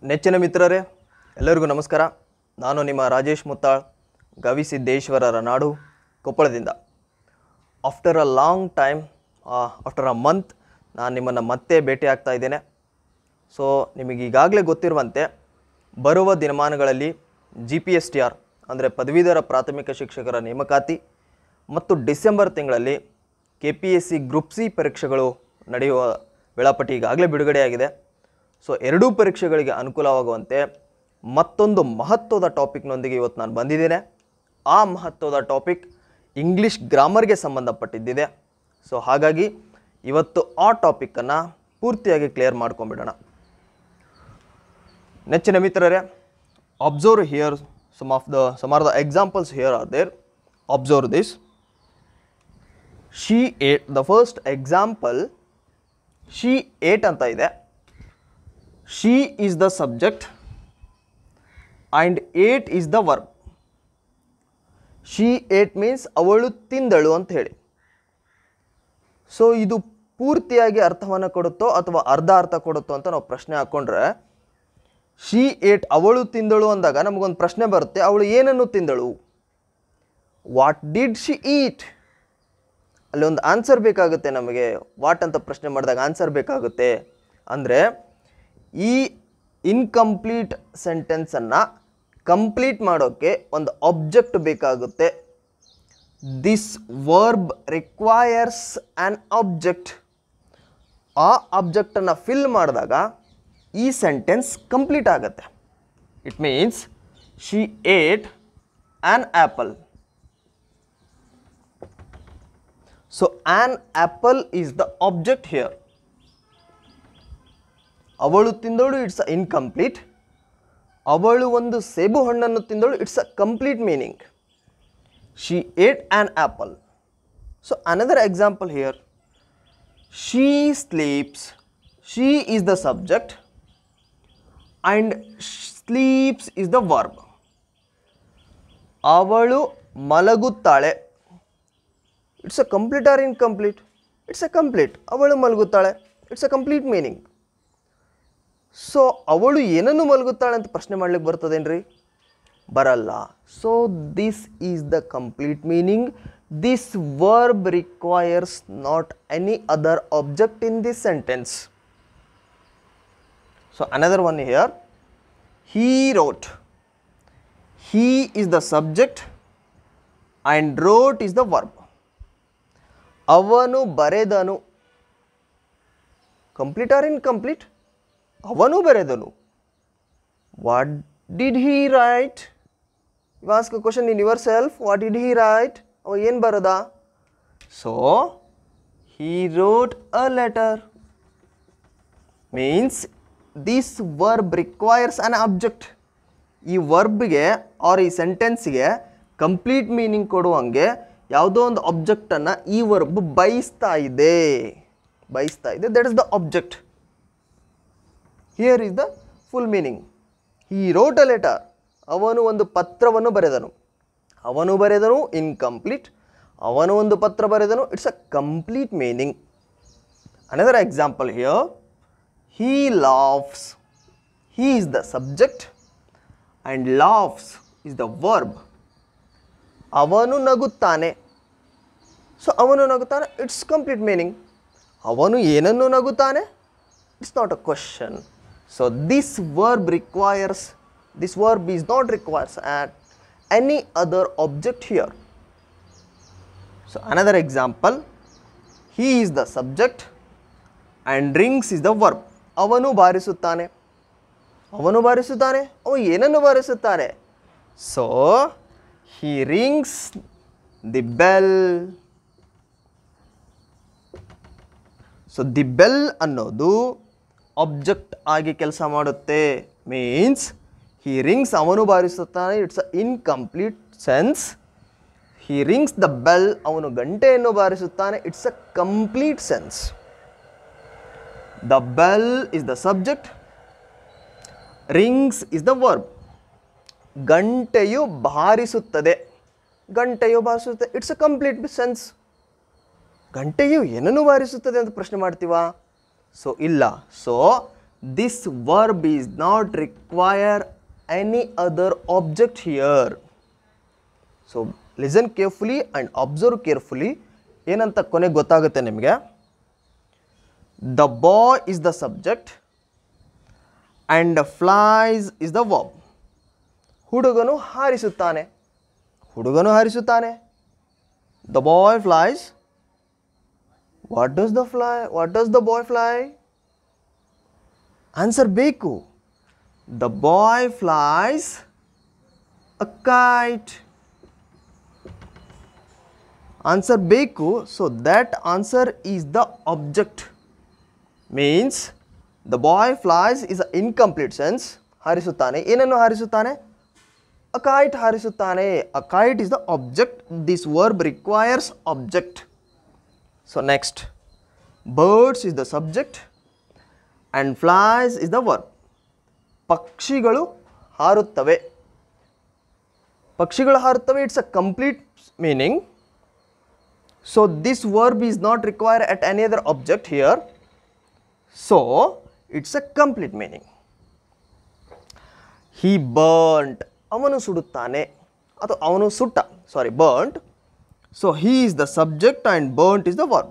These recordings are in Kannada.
ನೆಚ್ಚಿನ ಮಿತ್ರರೇ ಎಲ್ಲರಿಗೂ ನಮಸ್ಕಾರ. ನಾನು ನಿಮ್ಮ ರಾಜೇಶ್ ಮುತ್ತಾಳ್, ಗವಿಸಿದ್ದೇಶ್ವರರ ನಾಡು, ಕೊಪ್ಪಳದಿಂದ. After a long time, after a month ನಾನು ನಿಮ್ಮನ್ನು ಮತ್ತೆ ಭೇಟಿ ಆಗ್ತಾ ಇದ್ದೇನೆ. ಸೊ ನಿಮಗೆ ಈಗಾಗಲೇ ಗೊತ್ತಿರುವಂತೆ ಬರುವ ದಿನಮಾನಗಳಲ್ಲಿ GPSTR ಅಂದರೆ ಪದವೀಧರ ಪ್ರಾಥಮಿಕ ಶಿಕ್ಷಕರ ನೇಮಕಾತಿ ಮತ್ತು ಡಿಸೆಂಬರ್ ತಿಂಗಳಲ್ಲಿ KPSC ಗ್ರೂಪ್ C ಪರೀಕ್ಷೆಗಳು ನಡೆಯುವ ವೇಳಾಪಟ್ಟಿ ಈಗಾಗಲೇ ಬಿಡುಗಡೆಯಾಗಿದೆ. ಸೊ ಎರಡೂ ಪರೀಕ್ಷೆಗಳಿಗೆ ಅನುಕೂಲವಾಗುವಂತೆ ಮತ್ತೊಂದು ಮಹತ್ವದ ಟಾಪಿಕ್ನೊಂದಿಗೆ ಇವತ್ತು ನಾನು ಬಂದಿದ್ದೇನೆ. ಆ ಮಹತ್ವದ ಟಾಪಿಕ್ ಇಂಗ್ಲೀಷ್ ಗ್ರಾಮರ್ಗೆ ಸಂಬಂಧಪಟ್ಟಿದ್ದಿದೆ. ಸೊ ಹಾಗಾಗಿ ಇವತ್ತು ಆ ಟಾಪಿಕ್ಕನ್ನು ಪೂರ್ತಿಯಾಗಿ ಕ್ಲಿಯರ್ ಮಾಡ್ಕೊಂಬಿಡೋಣ. ನೆಚ್ಚಿನ ಮಿತ್ರರೇ, observe here some are the examples here are there. Observe this. She ate. The first example, she ate ಅಂತ ಇದೆ. She is the subject and ate is the verb. She ate means ಅವಳು ತಿಂದಳು ಅಂತ ಹೇಳಿ. ಸೊ ಇದು ಪೂರ್ತಿಯಾಗಿ ಅರ್ಥವನ್ನು ಕೊಡುತ್ತೋ ಅಥವಾ ಅರ್ಧ ಅರ್ಥ ಕೊಡುತ್ತೋ ಅಂತ ನಾವು ಪ್ರಶ್ನೆ ಹಾಕ್ಕೊಂಡ್ರೆ, ಶಿ ಏಟ್ ಅವಳು ತಿಂದಳು ಅಂದಾಗ ನಮಗೊಂದು ಪ್ರಶ್ನೆ ಬರುತ್ತೆ, ಅವಳು ಏನನ್ನು ತಿಂದಳು? What did she eat? ಅಲ್ಲಿ ಒಂದು ಆನ್ಸರ್ ಬೇಕಾಗುತ್ತೆ ನಮಗೆ. ವಾಟ್ ಅಂತ ಪ್ರಶ್ನೆ ಮಾಡಿದಾಗ ಆನ್ಸರ್ ಬೇಕಾಗುತ್ತೆ. ಅಂದರೆ ಈ ಇನ್ಕಂಪ್ಲೀಟ್ ಸೆಂಟೆನ್ಸನ್ನು ಕಂಪ್ಲೀಟ್ ಮಾಡೋಕ್ಕೆ ಒಂದು ಆಬ್ಜೆಕ್ಟ್ ಬೇಕಾಗುತ್ತೆ. This verb requires an object. ಆ ಆಬ್ಜೆಕ್ಟನ್ನು ಫಿಲ್ ಮಾಡಿದಾಗ ಈ ಸೆಂಟೆನ್ಸ್ ಕಂಪ್ಲೀಟ್ ಆಗುತ್ತೆ. It means she ate an apple. So an apple is the object here. ಅವಳು ತಿಂದಳು, ಇಟ್ಸ್ ಅ ಇನ್ಕಂಪ್ಲೀಟ್. ಅವಳು ಒಂದು ಸೇಬು ಹಣ್ಣನ್ನು ತಿಂದಳು, it's a complete meaning. She ate an apple. So another example here, she sleeps. She is the subject and sleeps is the verb. ಅವಳು ಮಲಗುತ್ತಾಳೆ. It's a complete or incomplete? It's a complete. ಅವಳು ಮಲಗುತ್ತಾಳೆ, it's a complete meaning. So ಅವಳು ಏನನ್ನು ಮಲಗುತ್ತಾಳೆ ಅಂತ ಪ್ರಶ್ನೆ ಮಾಡ್ಲಿಕ್ಕೆ ಬರ್ತದೇನ್ರಿ? ಬರಲ್ಲ. So this is the complete meaning. This verb requires not any other object in this sentence. So another one here, he wrote. He is the subject and wrote is the verb. ಅವನು ಬರೆದನು. Complete or incomplete? ಅವನು ಬರೆದನು. What did he write? You ask a question in yourself. What did he write? ಅವ ಏನು ಬರದ? So he wrote a letter. Means this verb requires an object. ಈ ವರ್ಬ್ಗೆ ಆರ್ ಈ ಸೆಂಟೆನ್ಸ್ಗೆ ಕಂಪ್ಲೀಟ್ ಮೀನಿಂಗ್ ಕೊಡುವಂಗೆ ಯಾವುದೋ ಒಂದು ಆಬ್ಜೆಕ್ಟನ್ನು ಈ ವರ್ಬ್ ಬಯಸ್ತಾ ಇದೆ. That is the object. Here is the full meaning. He wrote a letter. ಅವನು ಒಂದು ಪತ್ರವನ್ನು ಬರೆದನು. ಅವನು ಬರೆದನು ಇನ್ಕಂಪ್ಲೀಟ್. ಅವನು ಒಂದು ಪತ್ರ ಬರೆದನು, it's a complete meaning. Another example here, he laughs. He is the subject and laughs is the verb. ಅವನು ನಗುತ್ತಾನೆ. ಸೊ ಅವನು ನಗುತ್ತಾನೆ, ಇಟ್ಸ್ ಕಂಪ್ಲೀಟ್ ಮೀನಿಂಗ್. ಅವನು ಏನನ್ನು ನಗುತ್ತಾನೆ? It's not a question. So this verb is not requires at any other object here. So another example, he is the subject and rings is the verb. ಅವನು ಬಾರಿಸುತ್ತಾನೆ. ಅವನು ಬಾರಿಸುತ್ತಾನೆ. ಅವ ಏನನ್ನು ಬಾರಿಸುತ್ತಾನೆ? So he rings the bell. So the bell ಅನ್ನೋದು ಆಬ್ಜೆಕ್ಟ್ ಆಗಿ ಕೆಲಸ ಮಾಡುತ್ತೆ. ಮೀನ್ಸ್ ಹಿ ರಿಂಗ್ಸ್, ಅವನು ಬಾರಿಸುತ್ತಾನೆ, it's a incomplete sense. He rings the bell, ಅವನು ಗಂಟೆಯನ್ನು ಬಾರಿಸುತ್ತಾನೆ, it's a complete sense. The bell is the subject, rings is the verb. ಗಂಟೆಯು ಬಾರಿಸುತ್ತದೆ. It's a complete sense. ಗಂಟೆಯು ಏನನ್ನು ಬಾರಿಸುತ್ತದೆ ಅಂತ ಪ್ರಶ್ನೆ ಮಾಡ್ತೀವಾ? ಸೊ ಇಲ್ಲ. So this verb is not require any other object here. So listen carefully and observe carefully. ಏನಂತ ಕೊನೆಗೆ ಗೊತ್ತಾಗುತ್ತೆ ನಿಮಗೆ. The boy is the subject and flies is the verb. ಹುಡುಗನು ಹಾರಿಸುತ್ತಾನೆ. ಹುಡುಗನು ಹಾರಿಸುತ್ತಾನೆ. The boy flies. What does the boy fly? Answer ಬೇಕು. The boy flies a kite. Answer ಬೇಕು. So that answer is the object. Means the boy flies is an incomplete sense. ಹಾರಿಸುತ್ತಾನೆ. ಏನನ್ನು ಹಾರಿಸುತ್ತಾನೆ? A kite ಹಾರಿಸುತ್ತಾನೆ. A kite is the object. This verb requires object. So next, birds is the subject and flies is the verb. ಪಕ್ಷಿಗಳು ಹಾರುತ್ತವೆ. ಪಕ್ಷಿಗಳು ಹಾರುತ್ತವೆ, it's a complete meaning. So this verb is not required at any other object here. So it's a complete meaning. He burnt. ಅವನು ಸುಡುತ್ತಾನೆ ಅಥವಾ ಅವನು ಸುಟ್ಟ. Sorry, burnt. So he is the subject and burnt is the verb.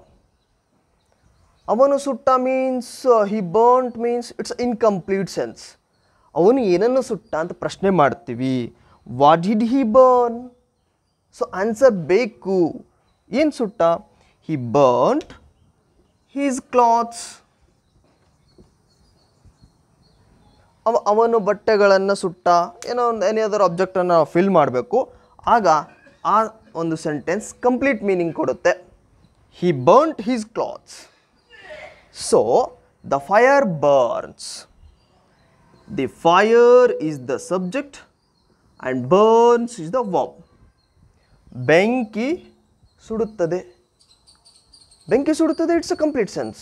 ಅವನು ಸುಟ್ಟ means he burnt means it's incomplete sense. ಅವನು ಏನನ್ನು ಸುಟ್ಟ ಅಂತ ಪ್ರಶ್ನೆ ಮಾಡ್ತೀವಿ. What did he burn? So answer ಬೇಕು. ಏನು ಸುಟ್ಟ? He burnt his clothes. ಅವನು ಬಟ್ಟೆಗಳನ್ನು ಸುಟ್ಟ. ಏನೋ ಒಂದು ಎನಿ ಅದರ್ ಆಬ್ಜೆಕ್ಟನ್ನು ಫಿಲ್ ಮಾಡಬೇಕು. ಆಗ ಆ ಒಂದು ಸೆಂಟೆನ್ಸ್ ಕಂಪ್ಲೀಟ್ ಮೀನಿಂಗ್ ಕೊಡುತ್ತೆ. He burnt his clothes. So the fire burns. The fire is the subject and burns is the verb. ಬೆಂಕಿ ಸುಡುತ್ತದೆ. ಬೆಂಕಿ ಸುಡುತ್ತದೆ, ಇಟ್ಸ್ ಅ ಕಂಪ್ಲೀಟ್ ಸೆನ್ಸ್.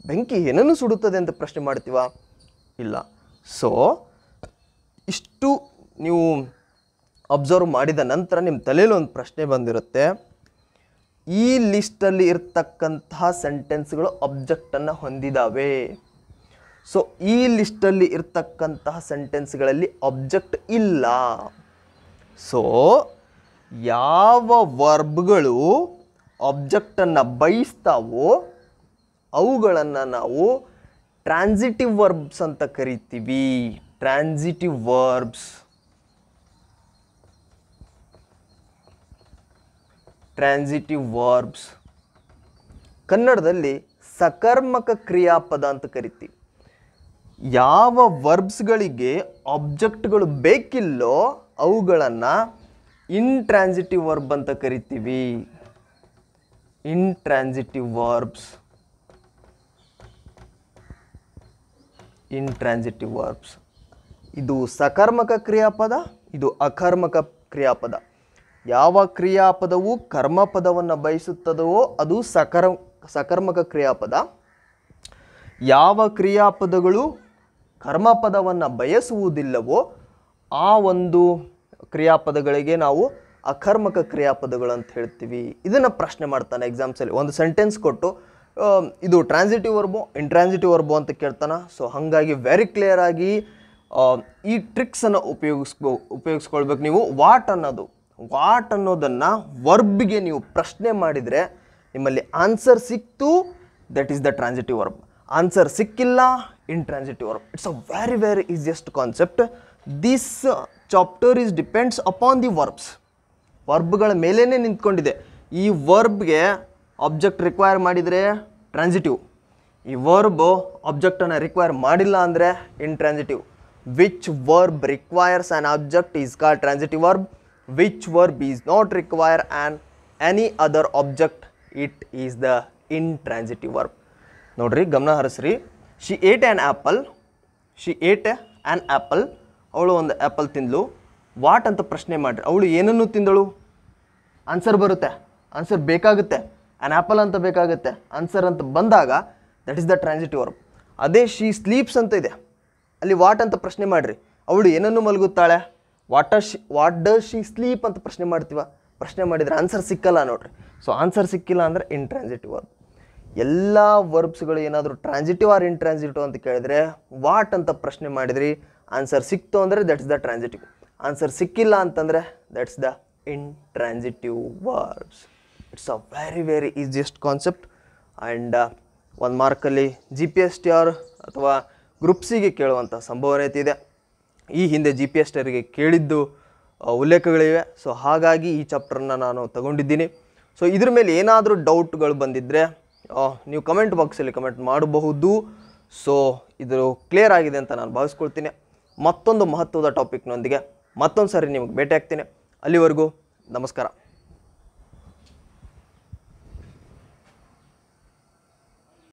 ಬೆಂಕಿ ಏನನ್ನು ಸುಡುತ್ತದೆ ಅಂತ ಪ್ರಶ್ನೆ ಮಾಡ್ತೀವಾ? ಇಲ್ಲ. ಸೊ ಇಷ್ಟು ನೀವು ಅಬ್ಸರ್ವ್ ಮಾಡಿದ ನಂತರ ನಿಮ್ಮ ತಲೆಯಲ್ಲಿ ಒಂದು ಪ್ರಶ್ನೆ ಬಂದಿರುತ್ತೆ. ಈ ಲಿಸ್ಟಲ್ಲಿ ಇರ್ತಕ್ಕಂತಹ ಸೆಂಟೆನ್ಸ್ಗಳು ಆಬ್ಜೆಕ್ಟನ್ನು ಹೊಂದಿದ್ದಾವೆ. ಸೊ ಈ ಲಿಸ್ಟಲ್ಲಿ ಇರ್ತಕ್ಕಂತಹ ಸೆಂಟೆನ್ಸ್ಗಳಲ್ಲಿ ಆಬ್ಜೆಕ್ಟ್ ಇಲ್ಲ. ಸೊ ಯಾವ ವರ್ಬ್ಗಳು ಆಬ್ಜೆಕ್ಟನ್ನು ಬಯಸ್ತಾವೋ ಅವುಗಳನ್ನು ನಾವು ಟ್ರಾನ್ಸಿಟಿವ್ ವರ್ಬ್ಸ್ ಅಂತ ಕರಿತೀವಿ. Transitive verbs. ಟ್ರಾನ್ಸಿಟಿವ್ ವರ್ಬ್ಸ್ ಕನ್ನಡದಲ್ಲಿ ಸಕರ್ಮಕ ಕ್ರಿಯಾಪದ ಅಂತ ಕರಿತೀವಿ. ಯಾವ ವರ್ಬ್ಸ್ಗಳಿಗೆ ಆಬ್ಜೆಕ್ಟ್ಗಳು ಬೇಕಿಲ್ಲೋ ಅವುಗಳನ್ನು ಇಂಟ್ರಾನ್ಸಿಟಿವ್ ವರ್ಬ್ ಅಂತ ಕರಿತೀವಿ. Intransitive verbs. Intransitive verbs. ಇದು ಸಕರ್ಮಕ ಕ್ರಿಯಾಪದ, ಇದು ಅಕರ್ಮಕ ಕ್ರಿಯಾಪದ. ಯಾವ ಕ್ರಿಯಾಪದವು ಕರ್ಮಪದವನ್ನು ಬಯಸುತ್ತದೋ ಅದು ಸಕರ್ಮಕ ಕ್ರಿಯಾಪದ. ಯಾವ ಕ್ರಿಯಾಪದಗಳು ಕರ್ಮಪದವನ್ನು ಬಯಸುವುದಿಲ್ಲವೋ ಆ ಒಂದು ಕ್ರಿಯಾಪದಗಳಿಗೆ ನಾವು ಅಕರ್ಮಕ ಕ್ರಿಯಾಪದಗಳು ಅಂತ ಹೇಳ್ತೀವಿ. ಇದನ್ನು ಪ್ರಶ್ನೆ ಮಾಡ್ತಾನೆ ಎಕ್ಸಾಮ್ಸಲ್ಲಿ. ಒಂದು ಸೆಂಟೆನ್ಸ್ ಕೊಟ್ಟು ಇದು ಟ್ರಾನ್ಸಿಟಿವ್ ವರ್ಬೋ ಇಂಟ್ರಾನ್ಸಿಟಿವ್ ವರ್ಬೋ ಅಂತ ಕೇಳ್ತಾನೆ. ಸೊ ಹಾಗಾಗಿ ವೆರಿ ಕ್ಲಿಯರ್ ಆಗಿ ಈ ಟ್ರಿಕ್ಸನ್ನು ಉಪಯೋಗಿಸ್ಕೊಳ್ಬೇಕು ನೀವು. ವಾಟ್ ಅನ್ನೋದನ್ನು ವರ್ಬ್ಗೆ ನೀವು ಪ್ರಶ್ನೆ ಮಾಡಿದರೆ ನಿಮ್ಮಲ್ಲಿ ಆನ್ಸರ್ ಸಿಕ್ತು, that is the transitive verb. Answer ಸಿಕ್ಕಿಲ್ಲ, intransitive verb. It's a very very easiest concept. This chapter is depends upon the verbs. ವರ್ಬ್ಗಳ ಮೇಲೇ ನಿಂತ್ಕೊಂಡಿದೆ. ಈ ವರ್ಬ್ಗೆ ಆಬ್ಜೆಕ್ಟ್ ರಿಕ್ವೈರ್ ಮಾಡಿದರೆ ಟ್ರಾನ್ಸಿಟಿವ್, ಈ ವರ್ಬ್ ಆಬ್ಜೆಕ್ಟನ್ನು ರಿಕ್ವೈರ್ ಮಾಡಿಲ್ಲ ಅಂದರೆ intransitive. Which verb requires an object is called transitive verb. Which verb is not require an any other object, it is the intransitive verb. ನೋಡ್ರಿ, ಗಮನ ಹರಿಸ್ರಿ. She ate an apple. She ate an apple. ಅವಳು ಒಂದು ಆ್ಯಪಲ್ ತಿಂದಳು. ವಾಟ್ ಅಂತ ಪ್ರಶ್ನೆ ಮಾಡಿರಿ. ಅವಳು ಏನನ್ನು ತಿಂದಳು? ಆನ್ಸರ್ ಬರುತ್ತೆ, ಆನ್ಸರ್ ಬೇಕಾಗುತ್ತೆ. ಆ್ಯನ್ ಆ್ಯಪಲ್ ಅಂತ ಬೇಕಾಗುತ್ತೆ. ಆನ್ಸರ್ ಅಂತ ಬಂದಾಗ that is the transitive verb. ಅದೇ ಶಿ ಸ್ಲೀಪ್ಸ್ ಅಂತ ಇದೆ, ಅಲ್ಲಿ ವಾಟ್ ಅಂತ ಪ್ರಶ್ನೆ ಮಾಡಿರಿ. ಅವಳು ಏನನ್ನು ಮಲಗುತ್ತಾಳೆ? ವಾಟ್ ಡಸ್ ಶಿ ಸ್ಲೀಪ್ ಅಂತ ಪ್ರಶ್ನೆ ಮಾಡ್ತೀವ. ಪ್ರಶ್ನೆ ಮಾಡಿದರೆ ಆನ್ಸರ್ ಸಿಕ್ಕಲ್ಲ ನೋಡ್ರಿ. ಸೊ ಆನ್ಸರ್ ಸಿಕ್ಕಿಲ್ಲ ಅಂದರೆ ಇಂಟ್ರಾನ್ಸಿಟಿವ್ ವರ್ಬ್. ಎಲ್ಲ ವರ್ಬ್ಸ್ಗಳು ಏನಾದರೂ ಟ್ರಾನ್ಸಿಟಿವ್ ಆರ್ ಇಂಟ್ರಾನ್ಸಿಟಿವ್ ಅಂತ ಕೇಳಿದರೆ ವಾಟ್ ಅಂತ ಪ್ರಶ್ನೆ ಮಾಡಿದ್ರಿ, ಆನ್ಸರ್ ಸಿಕ್ತು ಅಂದರೆ ದಟ್ಸ್ ದ ಟ್ರಾನ್ಸಿಟಿವ್, ಆನ್ಸರ್ ಸಿಕ್ಕಿಲ್ಲ ಅಂತಂದರೆ that's the intransitive verbs. It's a very easiest concept. And 1 ಮಾರ್ಕಲ್ಲಿ GPST ಆರ್ ಅಥವಾ ಗ್ರೂಪ್ ಸಿಗೆ ಕೇಳುವಂಥ ಸಂಭವನೀಯತೆ ಇದೆ. ಈ ಹಿಂದೆ GPST ಅವರಿಗೆ ಕೇಳಿದ್ದು ಉಲ್ಲೇಖಗಳಿವೆ. ಸೊ ಹಾಗಾಗಿ ಈ ಚಾಪ್ಟರ್ನ ನಾನು ತಗೊಂಡಿದ್ದೀನಿ. ಸೊ ಇದ್ರ ಮೇಲೆ ಏನಾದರೂ ಡೌಟ್ಗಳು ಬಂದಿದ್ದರೆ ನೀವು ಕಮೆಂಟ್ ಬಾಕ್ಸಲ್ಲಿ ಕಮೆಂಟ್ ಮಾಡಬಹುದು. ಸೊ ಇದು ಕ್ಲಿಯರ್ ಆಗಿದೆ ಅಂತ ನಾನು ಭಾವಿಸ್ಕೊಳ್ತೀನಿ. ಮತ್ತೊಂದು ಮಹತ್ವದ ಟಾಪಿಕ್ನೊಂದಿಗೆ ಮತ್ತೊಂದು ಸಾರಿ ನಿಮಗೆ ಭೇಟಿ ಆಗ್ತೀನಿ. ಅಲ್ಲಿವರೆಗೂ ನಮಸ್ಕಾರ.